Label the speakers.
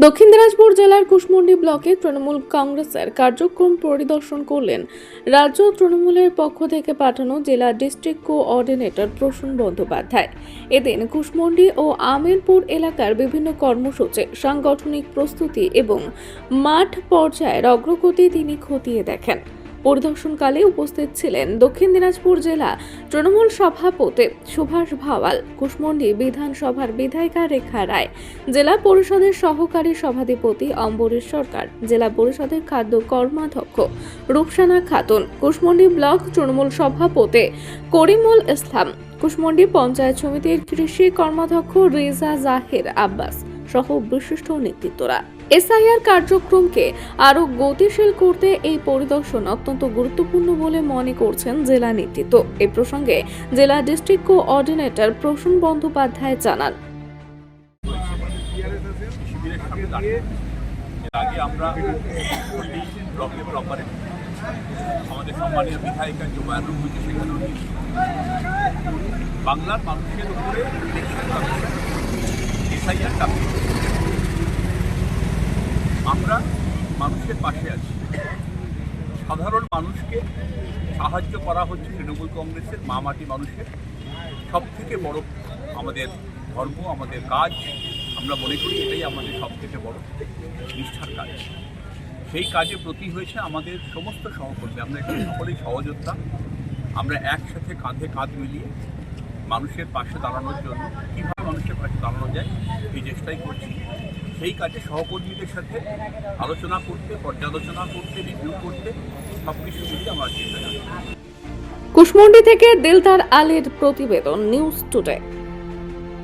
Speaker 1: দক্ষিণ দিনাজপুর জেলার কুশমন্ডি ব্লকে তৃণমূল কংগ্রেসের কার্যক্রম পরিদর্শন করলেন রাজ্য তৃণমূলের পক্ষ থেকে পাঠানো জেলা ডিস্ট্রিক্ট কোঅর্ডিনেটর প্রসূন বন্দ্যোপাধ্যায়। এদিন কুশমন্ডি ও আমিরপুর এলাকার বিভিন্ন কর্মসূচি, সাংগঠনিক প্রস্তুতি এবং মাঠ পর্যায়ের অগ্রগতি তিনি খতিয়ে দেখেন। পরিদর্শনকালে উপস্থিত ছিলেন দক্ষিণ দিনাজপুর জেলা তৃণমূল সভাপতি সুভাষ ভাওয়াল, কুশমন্ডি বিধানসভার বিধায়িকা রেখা রায়, জেলা পরিষদের সহকারী সভাধিপতি অম্বরীশ সরকার, জেলা পরিষদের খাদ্য কর্মাধ্যক্ষ রূপসানা খাতুন, কুশমন্ডি ব্লক তৃণমূল সভাপতি করিমুল ইসলাম, কুশমন্ডি পঞ্চায়েত সমিতির কৃষি কর্মাধ্যক্ষ রেজা জাহির আব্বাস সহ বিশিষ্ট নেতৃত্বরা। এসআইআর কার্যক্রমকে আরও গতিশীল করতে এই পরিদর্শন অত্যন্ত গুরুত্বপূর্ণ বলে মনে করছেন জেলা নেতৃত্ব। এই প্রসঙ্গে জেলা ডিস্ট্রিক্ট কোঅর্ডিনেটর প্রসূন বন্দ্যোপাধ্যায় জানান,
Speaker 2: আগে আমরা ব্লকে প্রপারে আমাদের সম্মানীয় বিধায়িকা জোবায়রুল হয়েছে, সেখানে বাংলার মানুষের উপরে এসআইআর দাবি। আমরা মানুষের পাশে আছি, সাধারণ মানুষকে সাহায্য করা হচ্ছে তৃণমূল কংগ্রেসের মামাটি মানুষের সব থেকে বড় আমাদের ধর্ম, আমাদের কাজ। আমরা মনে করি এটাই আমাদের সব থেকে বড় নিষ্ঠার কাজ। সেই কাজে প্রতি হয়েছে আমাদের সমস্ত সহকর্মী। আমরা এখানে সকলেই সহযোদ্ধা। আমরা একসাথে কাঁধে কাঁধ মিলিয়ে মানুষের পাশে দাঁড়ানোর জন্য কীভাবে মানুষের পাশে দাঁড়ানো যায় এই চেষ্টাই করছি। সেই কাজে সহকর্মীদের সাথে আলোচনা করতে, পর্যালোচনা করতে, রিভিউ করতে সব কিছু মিলিয়ে আমার চেষ্টা।
Speaker 1: কুশমন্ডি থেকে দিলদার আলীর প্রতিবেদন, নিউজ টুডে।